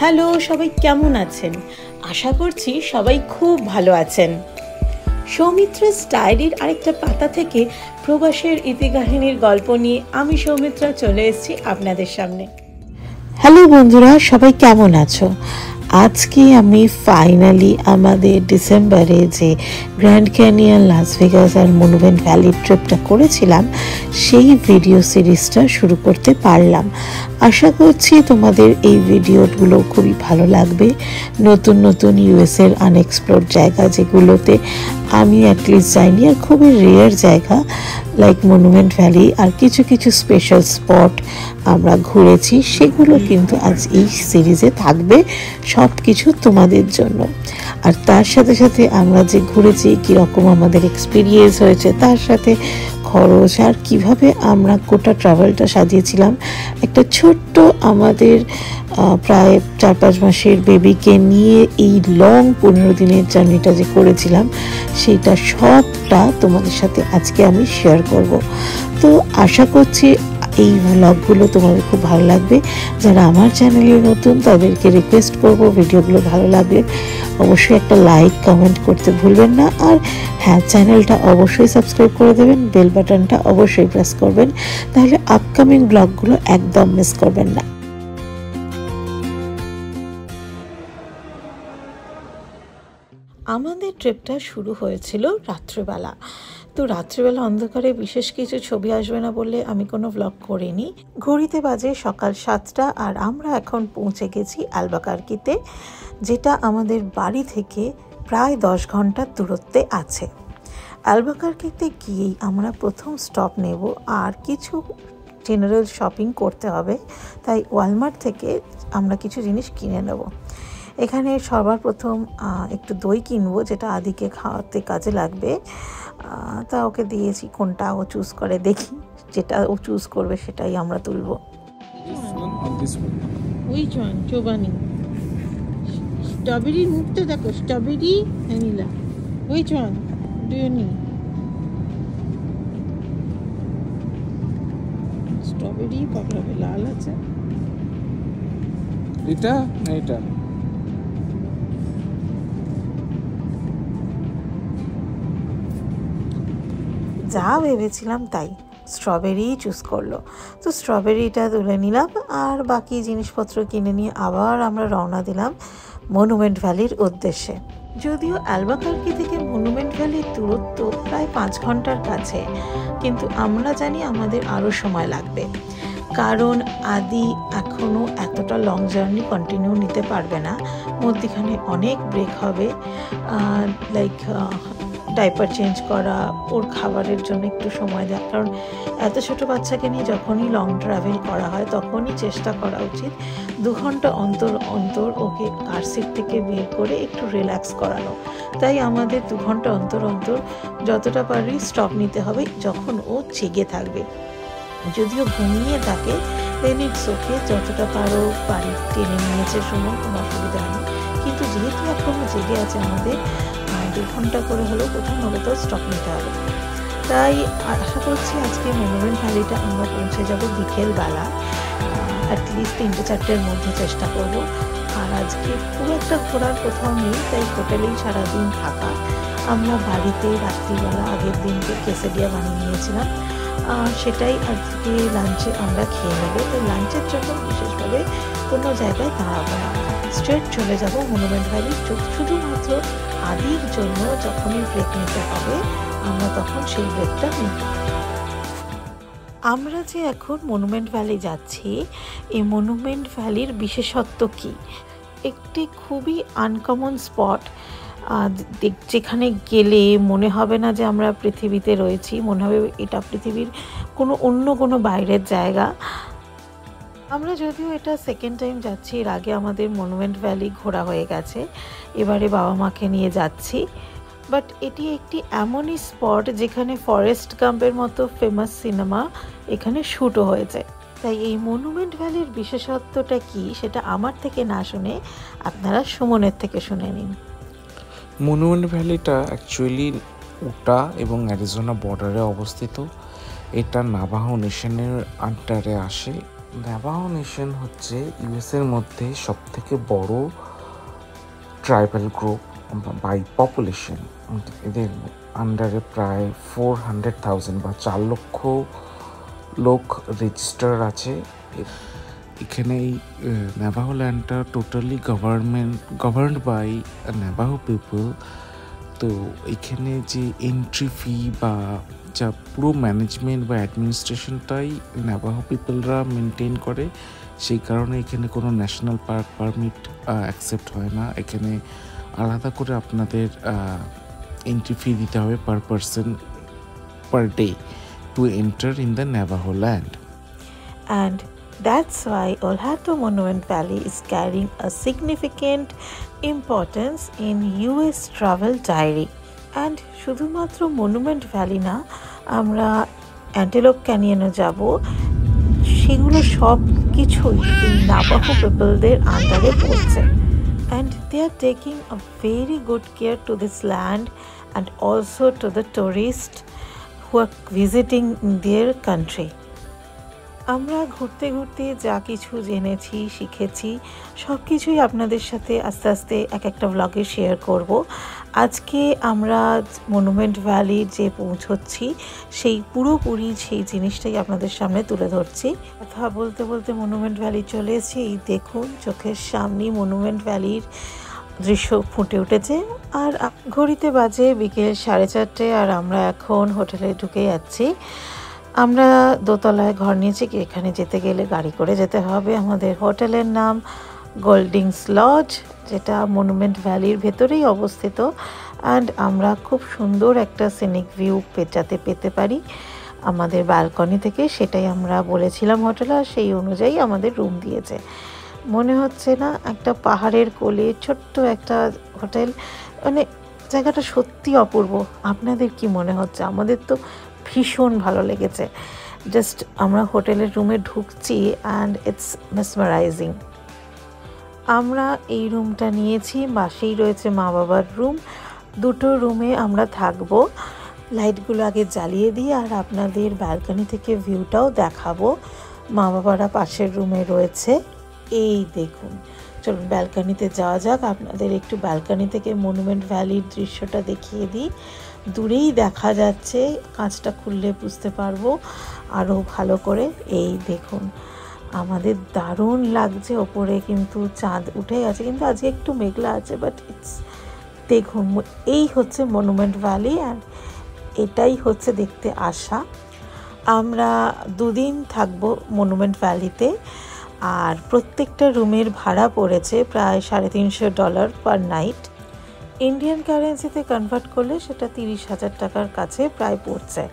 Hello, সবাই কেমন আছেন? আশা করছি সবাই খুব ভালো আছেন। সৌমিত্রা's ডায়েরির আরেকটা পাতা থেকে প্রবাসের ইতিকাহিনীর গল্প নিয়ে আমি সৌমিত্রা চলে এসেছি আপনাদের সামনে। হ্যালো বন্ধুরা, সবাই কেমন আছো? আজকে আমি ফাইনালি আমাদের ডিসেম্বরে যে গ্র্যান্ড ক্যানিয়ন, লাস ভেগাস আর মনুমেন্ট ভ্যালি ট্রিপটা করেছিলাম সেই ভিডিও সিরিজটা শুরু করতে পারলাম। আশা করছি তোমাদের এই ভিডিওগুলো খুবই ভালো লাগবে। নতুন নতুন ইউএসের আনএক্সপ্লোরড জায়গা যেগুলোতে আমি অ্যাটলিস্ট যাইনি, আর খুবই রেয়ার জায়গা লাইক মনুমেন্ট ভ্যালি আর কিছু কিছু স্পেশাল স্পট আমরা ঘুরেছি, সেগুলো কিন্তু আজ এই সিরিজে থাকবে সব কিছু তোমাদের জন্য। আর তার সাথে সাথে আমরা যে ঘুরেছি কীরকম আমাদের এক্সপিরিয়েন্স হয়েছে, তার সাথে খরচ আর কিভাবে আমরা গোটা ট্রাভেলটা সাজিয়েছিলাম। একটা ছোট্ট আমাদের প্রায় 4-5 মাসের বেবিকে নিয়ে এই লং 15 দিনের জার্নিটা যে করেছিলাম সেইটা সবটা তোমাদের সাথে আজকে আমি শেয়ার করব। তো আশা করছি এই ভ্লগগুলো তোমাদের খুব ভালো লাগবে। যারা আমার চ্যানেলে নতুন তাদেরকে রিকোয়েস্ট করব, ভিডিওগুলো ভালো লাগলে অবশ্যই একটা লাইক কমেন্ট করতে ভুলবেন না। আর হ্যাঁ, চ্যানেলটা অবশ্যই সাবস্ক্রাইব করে দেবেন, বেল বাটনটা অবশ্যই প্রেস করবেন, তাহলে আপকামিং ব্লগগুলো একদম মিস করবেন না। আমাদের ট্রিপটা শুরু হয়েছিল রাত্রিবেলা। তো রাত্রিবেলা অন্ধকারে বিশেষ কিছু ছবি আসবে না বলে আমি কোনো ব্লগ করিনি। ঘড়িতে বাজে সকাল 7টা আর আমরা এখন পৌঁছে গেছি অ্যালবাকার্কিতে, যেটা আমাদের বাড়ি থেকে প্রায় 10 ঘন্টার দূরত্বে আছে। অ্যালবাকার্কিতে গিয়েই আমরা প্রথম স্টপ নেব, আর কিছু জেনারেল শপিং করতে হবে, তাই ওয়ালমার্ট থেকে আমরা কিছু জিনিস কিনে নেব। এখানে সবার প্রথম একটু দই কিনবো, যেটা আদিকে খাওয়াতে কাজে লাগবে। তা ওকে দিয়েছি, কোনটা ও চুজ করে দেখি, যেটা ও চুজ করবে সেটাই আমরা তুলবো। স্ট্রবেরির মুখটা দেখো, strawberry vanilla, which one do you need? Strawberry পাকড়াবে, লাল আছে এটা না এটা? যা ভেবেছিলাম তাই, স্ট্রবেরি চুজ করলো। তো স্ট্রবেরিটা তুলে নিলাম, আর বাকি জিনিসপত্র কিনে নিয়ে আবার আমরা রওনা দিলাম মনুমেন্ট ভ্যালির উদ্দেশ্যে। যদিও অ্যালবাকার্কি থেকে মনুমেন্ট ভ্যালির দূরত্ব প্রায় 5 ঘন্টার কাছে, কিন্তু আমরা জানি আমাদের আরও সময় লাগবে, কারণ আদি এখনও এতটা লং জার্নি কন্টিনিউ নিতে পারবে না। মধ্যখানে অনেক ব্রেক হবে, লাইক ডাইপার চেঞ্জ করা, ওর খাবারের জন্য একটু সময় দেওয়া, কারণ এত ছোটো বাচ্চাকে নিয়ে যখনই লং ট্রাভেল করা হয় তখনই চেষ্টা করা উচিত 2 ঘন্টা অন্তর অন্তর ওকে কার সিট থেকে বের করে একটু রিল্যাক্স করানো। তাই আমাদের 2 ঘন্টা অন্তর অন্তর যতটা পারি স্টপ নিতে হবে যখন ও জেগে থাকবে। যদিও ঘুমিয়ে থাকে দেন ইটস ওকে, যতটা পারো বাড়ি টেনে নিয়েছে সময়, কোনো অসুবিধা নেই। কিন্তু যেহেতু এখনও জেগে আছে, আমাদের 2 ঘন্টা করে হলেও কোথাও না কোথাও স্টপ নিতে হবে। তাই আশা করছি আজকে মনুমেন্ট ভ্যালিটা আমরা পৌঁছে যাব বিকেলবেলা, অ্যাটলিস্ট 3-4টের মধ্যে চেষ্টা করব। আর আজকে খুব একটা ঘোরার কোথাও নেই, তাই হোটেলেই সারাদিন থাকা। আমরা বাড়িতে রাত্রিবেলা আগের দিনকে কেসেডিয়া বানিয়ে নিয়েছিলাম, সেটাই আজকে লাঞ্চে আমরা খেয়ে নেব। তো লাঞ্চের জন্য বিশেষভাবে কোনো জায়গায় দাঁড়াবো না, স্ট্রেট চলে যাব মনুমেন্ট ভ্যালি। শুধুমাত্র আদির জন্য যখনই ব্রেক নিতে হবে আমরা তখন সেই ব্রেকটা নিব। আমরা যে এখন মনুমেন্ট ভ্যালি যাচ্ছি, এই মনুমেন্ট ভ্যালির বিশেষত্ব কি? একটি খুবই আনকমন স্পট, যেখানে গেলে মনে হবে না যে আমরা পৃথিবীতে রয়েছি, মনে হবে এটা পৃথিবীর অন্য কোনো বাইরের জায়গা। আমরা যদিও এটা সেকেন্ড টাইম যাচ্ছি, এর আগে আমাদের মনুমেন্ট ভ্যালি ঘোরা হয়ে গেছে, এবারে বাবা মাকে নিয়ে যাচ্ছি। বাট এটি একটি এমনই স্পট যেখানে ফরেস্ট গাম্পের মতো ফেমাস সিনেমা এখানে শ্যুটও হয়েছে। তাই এই মনুমেন্ট ভ্যালির বিশেষত্বটা কি সেটা আমার থেকে না শুনে আপনারা সুমনের থেকে শুনে নিন। মনুমেন্ট ভ্যালিটা অ্যাকচুয়ালি উটা এবং অ্যারিজোনা বর্ডারে অবস্থিত। এটা নাভাহো নেশনের আন্ডারে আসে। নাভাহো নেশন হচ্ছে ইউএসের মধ্যে সবথেকে বড় ট্রাইবাল গ্রুপ বাই পপুলেশন। এদের আন্ডারে প্রায় 400,000 বা 4 লক্ষ লোক রেজিস্টার আছে। এখানে এই নাভাহো ল্যান্ডটা টোটালি গভর্নড বাই নাভাহো পিপল। তো এখানে যে এন্ট্রি ফি বা যা পুরো ম্যানেজমেন্ট বা অ্যাডমিনিস্ট্রেশনটাই নাভাহো পিপলরা মেনটেন করে, সেই কারণে এখানে কোনো ন্যাশনাল পার্ক পারমিট অ্যাকসেপ্ট হয় না। এখানে আলাদা করে আপনাদের এন্ট্রি ফি দিতে হবে per person per day to enter in the Navajo land. And that's why Olhato Monument Valley is carrying a significant importance in US travel diary. And শুধুমাত্র monument valley না, আমরা অ্যান্টেলোপ ক্যানিয়নে যাব, সেগুলো সব কিছুই এই নাভাহো পিপলদের আন্ডারে পড়ছে। And they are taking a very good care to this land and also to the tourists who are visiting their country. আমরা ঘুরতে ঘুরতে যা কিছু জেনেছি, শিখেছি, সব কিছুই আপনাদের সাথে আস্তে আস্তে এক একটা ব্লগে শেয়ার করব। আজকে আমরা মনুমেন্ট ভ্যালির যে পৌঁছচ্ছি, সেই পুরোপুরি সেই জিনিসটাই আপনাদের সামনে তুলে ধরছি। কথা বলতে বলতে মনুমেন্ট ভ্যালি চলে এসেছি। এই দেখুন, চোখের সামনেই মনুমেন্ট ভ্যালির দৃশ্য ফুটে উঠেছে। আর ঘড়িতে বাজে বিকেল 4:30, আর আমরা এখন হোটেলে ঢুকে যাচ্ছি। আমরা দোতলায় ঘর নিয়েছি, এখানে যেতে গেলে গাড়ি করে যেতে হবে। আমাদের হোটেলের নাম গোল্ডিংস লজ, যেটা মনুমেন্ট ভ্যালির ভেতরেই অবস্থিত। অ্যান্ড আমরা খুব সুন্দর একটা সিনিক ভিউ যাতে পেতে পারি আমাদের ব্যালকনি থেকে, সেটাই আমরা বলেছিলাম হোটেলে, আর সেই অনুযায়ী আমাদের রুম দিয়েছে। মনে হচ্ছে না একটা পাহাড়ের কোলে ছোট্ট একটা হোটেল, মানে জায়গাটা সত্যি অপূর্ব। আপনাদের কি মনে হচ্ছে? আমাদের তো ভীষণ ভালো লেগেছে। জাস্ট আমরা হোটেলের রুমে ঢুকছি অ্যান্ড ইটস মেসমারাইজিং। আমরা এই রুমটা নিয়েছি, পাশেই রয়েছে মা বাবার রুম। দুটো রুমে আমরা থাকবো। লাইটগুলো আগে জ্বালিয়ে দিই আর আপনাদের ব্যালকনি থেকে ভিউটাও দেখাবো। মা বাবারা পাশের রুমে রয়েছে, এই দেখুন। চলুন ব্যালকনিতে যাওয়া যাক, আপনাদের একটু ব্যালকনি থেকে মনুমেন্ট ভ্যালির দৃশ্যটা দেখিয়ে দিই। দূরেই দেখা যাচ্ছে, কাঁচটা খুললে বুঝতে পারবো আরও ভালো করে। এই দেখুন, আমাদের দারুণ লাগছে। ওপরে কিন্তু চাঁদ উঠে গেছে, কিন্তু আজকে একটু মেঘলা আছে, বাট ইটস, দেখুন এই হচ্ছে মনুমেন্ট ভ্যালি অ্যান্ড এটাই হচ্ছে দেখতে আসা। আমরা 2 দিন থাকবো মনুমেন্ট ভ্যালিতে, আর প্রত্যেকটা রুমের ভাড়া পড়েছে প্রায় $350 পার নাইট। ইন্ডিয়ান কারেন্সিতে কনভার্ট করলে সেটা 30,000 টাকার কাছে প্রায় পড়ছে।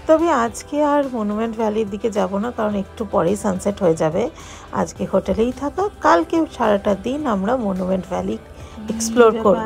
তবে আজকে আর মনুমেন্ট ভ্যালির দিকে যাব না, কারণ একটু পরেই সানসেট হয়ে যাবে। আজকে হোটেলেই থাকা, কালকে সারাটা দিন আমরা মনুমেন্ট ভ্যালি এক্সপ্লোর করব।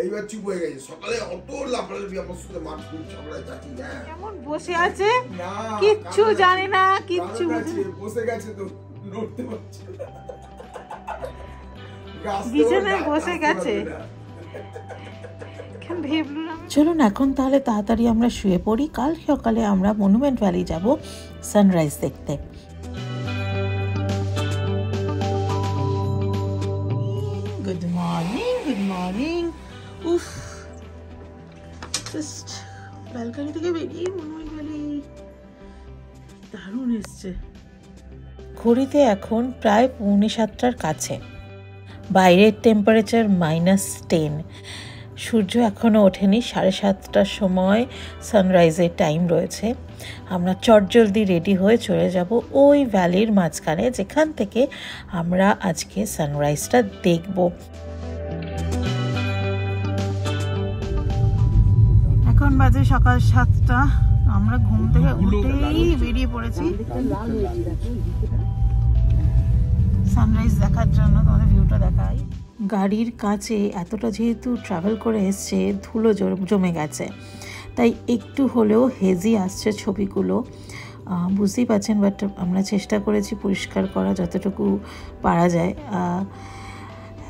এইবার চুপ হয়ে গেছে। সকালে অত লাফালাফি আমার সাথে মারপিট ঝগড়ায় থাকি। কেমন বসে আছে, কিচ্ছু জানে না, কিচ্ছু বসে গেছে, তো নড়তে পারছে না, বিছানায় বসে গেছে। চলুন এখন তাহলে তাড়াতাড়ি আমরা শুয়ে পড়ি। কাল সকালে আমরা মনুমেন্ট ভ্যালি যাব সানরাইজ দেখতে। Good morning, good morning. উফ, জাস্ট ব্যালকনি থেকে বেরিয়ে মনুমেন্ট ভ্যালি দারুণ এসছে। ঘড়িতে এখন প্রায় 6:45 কাছে। বাইরের টেম্পারেচার -10। সূর্য এখনও ওঠেনি। 7:30টার সময় সানরাইজের টাইম রয়েছে। আমরা চটজলদি রেডি হয়ে চলে যাব ওই ভ্যালির মাঝখানে, যেখান থেকে আমরা আজকে সানরাইজটা দেখব। এখন বাজে সকাল 7টা। আমরা ঘুম থেকে উঠেই বেরিয়ে পড়েছি সানরাইজ দেখার জন্য। তোমাদের ভিউটা দেখাই। গাড়ির কাছে এতটা যেহেতু ট্রাভেল করে এসছে, ধুলো জমে গেছে, তাই একটু হলেও হেজি আসছে ছবিগুলো, বুঝতেই পারছেন। বাট আমরা চেষ্টা করেছি পরিষ্কার করা যতটুকু পারা যায়।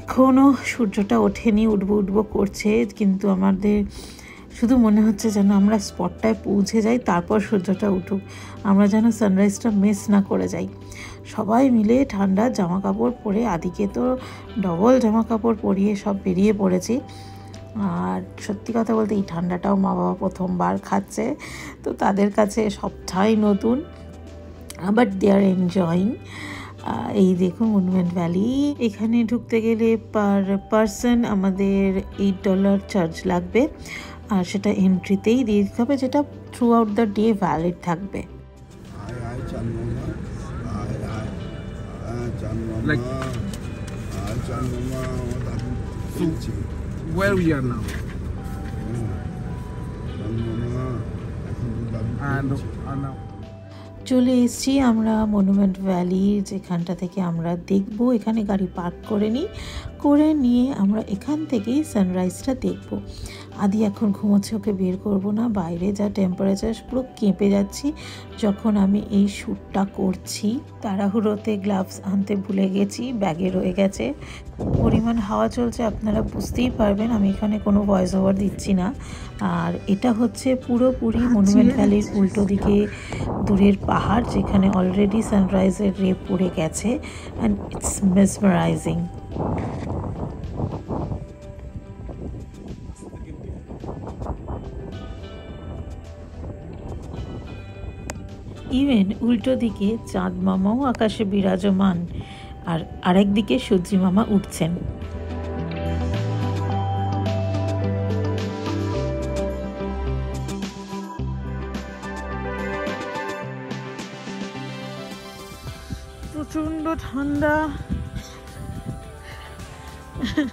এখনও সূর্যটা ওঠেনি, উঠবো উঠবো করছে, কিন্তু আমাদের শুধু মনে হচ্ছে যেন আমরা স্পটটায় পৌঁছে যাই, তারপর সূর্যটা উঠুক, আমরা যেন সানরাইজটা মিস না করে যাই। সবাই মিলে ঠান্ডা জামা কাপড় পরে, আদিকে তো ডবল জামা কাপড় পরিয়ে সব বেরিয়ে পড়েছি। আর সত্যি কথা বলতে এই ঠান্ডাটাও মা বাবা প্রথমবার খাচ্ছে, তো তাদের কাছে সবটাই নতুন, বাট দে আর এনজয়িং। এই দেখুন মনুমেন্ট ভ্যালি, এখানে ঢুকতে গেলে পার পারসন আমাদের $8 চার্জ লাগবে, আর সেটা এন্ট্রিতেই দিয়ে দিতে হবে, যেটা through out the day valid থাকবে। Where we are now? And now. চলে এসেছি আমরা মনুমেন্ট ভ্যালির যেখানটা থেকে আমরা দেখব। এখানে গাড়ি পার্ক করে নিয়ে আমরা এখান থেকেই সানরাইজটা দেখব। আদি এখন ঘুমোচ্ছে, ওকে বের করব না, বাইরে যা টেম্পারেচার, পুরো কেঁপে যাচ্ছি যখন আমি এই শ্যুটটা করছি। তাড়াহুড়োতে গ্লাভস আনতে ভুলে গেছি, ব্যাগে রয়ে গেছে। পরিমাণ হাওয়া চলছে, আপনারা বুঝতেই পারবেন, আমি এখানে কোনো ভয়েস ওভার দিচ্ছি না। আর এটা হচ্ছে পুরোপুরি মনুমেন্ট ভ্যালির উল্টো দিকে দূরের পাহাড়, যেখানে অলরেডি সানরাইজের রে পড়ে গেছে, অ্যান্ড ইটস মেসমারাইজিং। ইভেন উল্টো দিকে চাঁদ মামাও আকাশে বিরাজমান, আর আরেক দিকে সূর্যি মামা উঠছেন। প্রচণ্ড ঠান্ডা,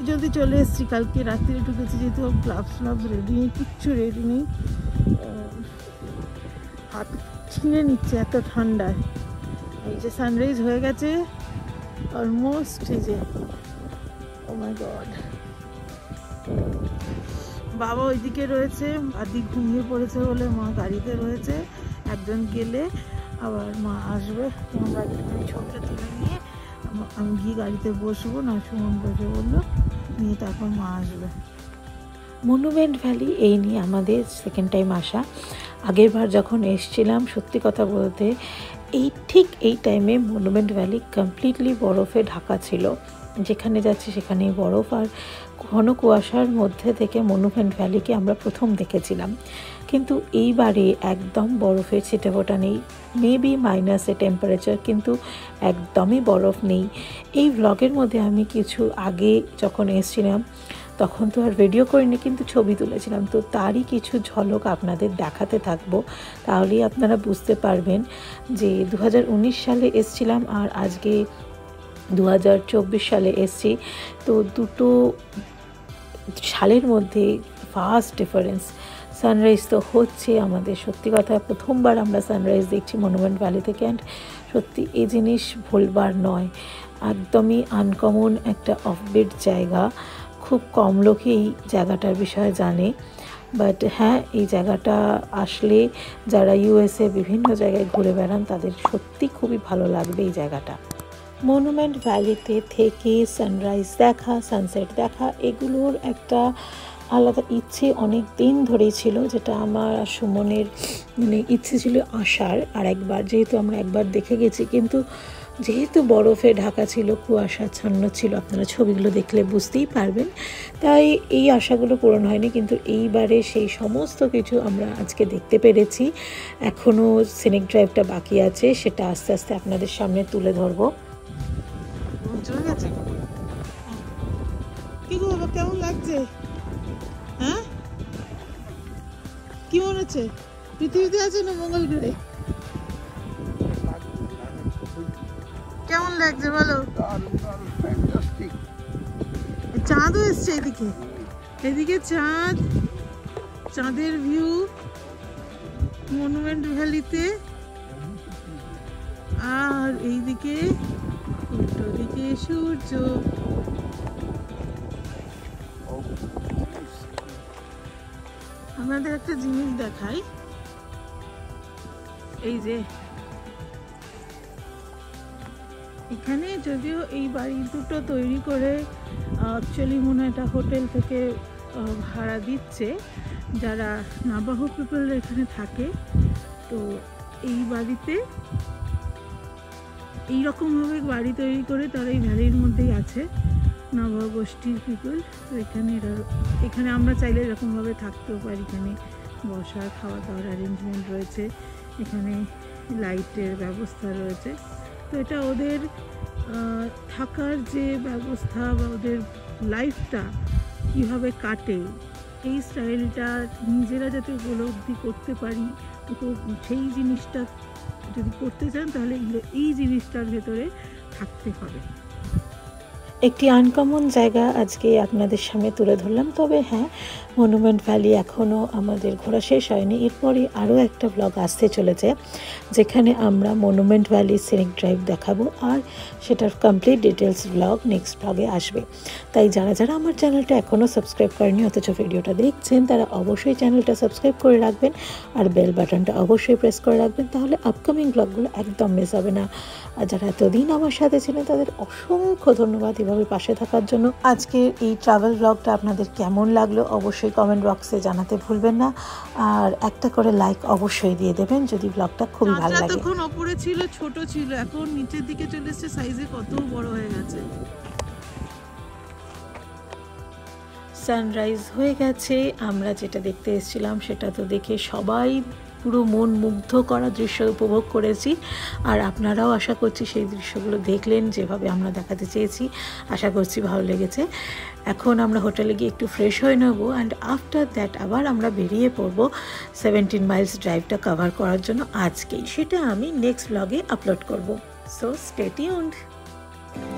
যদি চলে এসেছি কালকে রাত্রে ঢুকেছি, যেহেতু গ্লাভস রেডি নেই, কিচ্ছু রেডি নেই, হাত ছিঁড়ে নিচ্ছে এত ঠান্ডায়। এই যে সানরাইজ হয়ে গেছে অলমোস্ট, এই যে ও মাই গড। বাবা ওইদিকে রয়েছে, আদি ঘুমিয়ে পড়েছে বলে মা গাড়িতে রয়েছে, একজন গেলে আবার মা আসবে। আমরা ছবিটা তুলে নিয়ে আমি গিয়ে গাড়িতে বসবো, না সুমন বসে বললো, নিয়ে তারপর মা আসবে। মনুমেন্ট ভ্যালি এই নিয়ে আমাদের সেকেন্ড টাইম আসা। আগেরবার যখন এসছিলাম, সত্যি কথা বলতে ঠিক এই টাইমে মনুমেন্ট ভ্যালি কমপ্লিটলি বরফে ঢাকা ছিল, যেখানে যাচ্ছি সেখানেই বরফ, আর ঘন কুয়াশার মধ্যে থেকে মনুমেন্ট ভ্যালিকে আমরা প্রথম দেখেছিলাম। কিন্তু এইবারে একদম বরফের ছিটেফোঁটা নেই, মেবি মাইনাসে টেম্পারেচার, কিন্তু একদমই বরফ নেই। এই ব্লগের মধ্যে আমি কিছু আগে যখন এসেছিলাম তখন তো আর ভিডিও করিনি, কিন্তু ছবি তুলেছিলাম, তো তারই কিছু ঝলক আপনাদের দেখাতে থাকবো, তাহলেই আপনারা বুঝতে পারবেন যে 2019 সালে এসেছিলাম আর আজকে 2024 সালে এসেছি, তো দুটো সালের মধ্যে ফাস্ট ডিফারেন্স। সানরাইজ তো হচ্ছে আমাদের, সত্যি কথা প্রথমবার আমরা সানরাইজ দেখছি মনুমেন্ট ভ্যালি থেকে, অ্যান্ড সত্যি এই জিনিস ভুলবার নয়, একদমই আনকমন একটা অফবিট জায়গা। খুব কম লোকই এই জায়গাটার বিষয়ে জানে, বাট হ্যাঁ, এই জায়গাটা আসলে যারা ইউএসএ বিভিন্ন জায়গায় ঘুরে বেড়ান তাদের সত্যি খুবই ভালো লাগবে এই জায়গাটা। মনুমেন্ট ভ্যালিতে থেকে সানরাইজ দেখা, সানসেট দেখা, এগুলোর একটা আলাদা ইচ্ছে অনেক দিন ধরেই ছিল, যেটা আমার আর সুমনের মানে ইচ্ছে ছিল আসার আর একবার, যেহেতু আমরা একবার দেখে গেছি, কিন্তু যেহেতু বরফে ঢাকা ছিল, কুয়াশাচ্ছন্ন ছিল, আপনারা ছবিগুলো দেখলে বুঝতেই পারবেন, তাই এই আশাগুলো পূরণ হয়নি। কিন্তু এইবারে সেই সমস্ত কিছু আমরা আজকে দেখতে পেরেছি। এখনও সিনিক ড্রাইভটা বাকি আছে, সেটা আস্তে আস্তে আপনাদের সামনে তুলে ধরবো। চলে গেছে, কি গো বাবা, কেমন লাগছে? হ্যাঁ, কি মনে হচ্ছে পৃথিবীতে আছে না মঙ্গল গ্রহে? কেমন লাগছে বলো? চাঁদও এসছে এদিকে, এদিকে চাঁদ, চাঁদের ভিউ মনুমেন্ট ভ্যালিতে, আর এইদিকে উল্টো দিকে সূর্য। আপনাদের একটা জিনিস দেখাই, এই যে এখানে যদিও এই বাড়ি দুটো তৈরি করে অ্যাকচুয়ালি মনে হয় এটা হোটেল থেকে ভাড়া দিচ্ছে, যারা নাবাহ পিপল এখানে থাকে। তো এই বাড়িতে এইরকমভাবে বাড়ি তৈরি করে তারা এই ভ্যালির মধ্যেই আছে, নাবাহ গোষ্ঠীর পিপল। তো এখানে আমরা চাইলে এরকমভাবে থাকতেও পারি। এখানে বসার খাওয়া দাওয়ার অ্যারেঞ্জমেন্ট রয়েছে, এখানে লাইটের ব্যবস্থা রয়েছে। তো এটা ওদের থাকার যে ব্যবস্থা বা ওদের লাইফটা কীভাবে কাটে, এই স্টাইলটা নিজেরা যাতে উপলব্ধি করতে পারি, সেই জিনিসটা যদি করতে চান তাহলে এই জিনিসটার ভেতরে থাকতে হবে। একটি আনকমন জায়গা আজকে আপনাদের সামনে তুলে ধরলাম। তবে হ্যাঁ, মনুমেন্ট ভ্যালি এখনও আমাদের ঘোরা শেষ হয়নি। এরপরে আরও একটা ব্লগ আসতে চলেছে, যেখানে আমরা মনুমেন্ট ভ্যালি সিনিক ড্রাইভ দেখাবো, আর সেটার কমপ্লিট ডিটেলস ব্লগ নেক্সট ব্লগে আসবে। তাই যারা যারা আমার চ্যানেলটা এখনও সাবস্ক্রাইব করেনি অথচ ভিডিওটা দেখছেন, তারা অবশ্যই চ্যানেলটা সাবস্ক্রাইব করে রাখবেন আর বেল বাটনটা অবশ্যই প্রেস করে রাখবেন, তাহলে আপকামিং ব্লগগুলো একদম মিস হবে না। আর যারা এতদিন আমার সাথে ছিলেন তাদের অসংখ্য ধন্যবাদ এভাবে পাশে থাকার জন্য। আজকের এই ট্রাভেল ব্লগটা আপনাদের কেমন লাগলো অবশ্যই কমেন্ট বক্সে জানাতে ভুলবেন না, আর একটা করে লাইক অবশ্যই দিয়ে দেবেন যদি ব্লগটা খুবই ভালো লাগে। তখন উপরে ছিল, ছোট ছিল, এখন নিচের দিকে চলে এসেছে, সাইজে কত বড় হয়ে গেছে। সানরাইজ হয়ে গেছে, আমরা যেটা দেখতে এসেছিলাম সেটা তো দেখে সবাই পুরো মন মুগ্ধ করা দৃশ্য উপভোগ করেছি। আর আপনারাও আশা করছি সেই দৃশ্যগুলো দেখলেন যেভাবে আমরা দেখাতে চেয়েছি। আশা করছি ভালো লেগেছে। এখন আমরা হোটেলে গিয়ে একটু ফ্রেশ হয়ে নেব, অ্যান্ড আফটার দ্যাট আবার আমরা বেরিয়ে পড়বো 17 মাইলস ড্রাইভটা কভার করার জন্য আজকেই। সেটা আমি নেক্সট ব্লগে আপলোড করব। So stay tuned.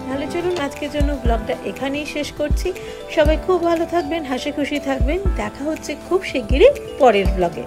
তাহলে চলুন আজকের জন্য ব্লগটা এখানেই শেষ করছি। সবাই খুব ভালো থাকবেন, হাসি খুশি থাকবেন। দেখা হচ্ছে খুব শিগগিরই পরের ব্লগে।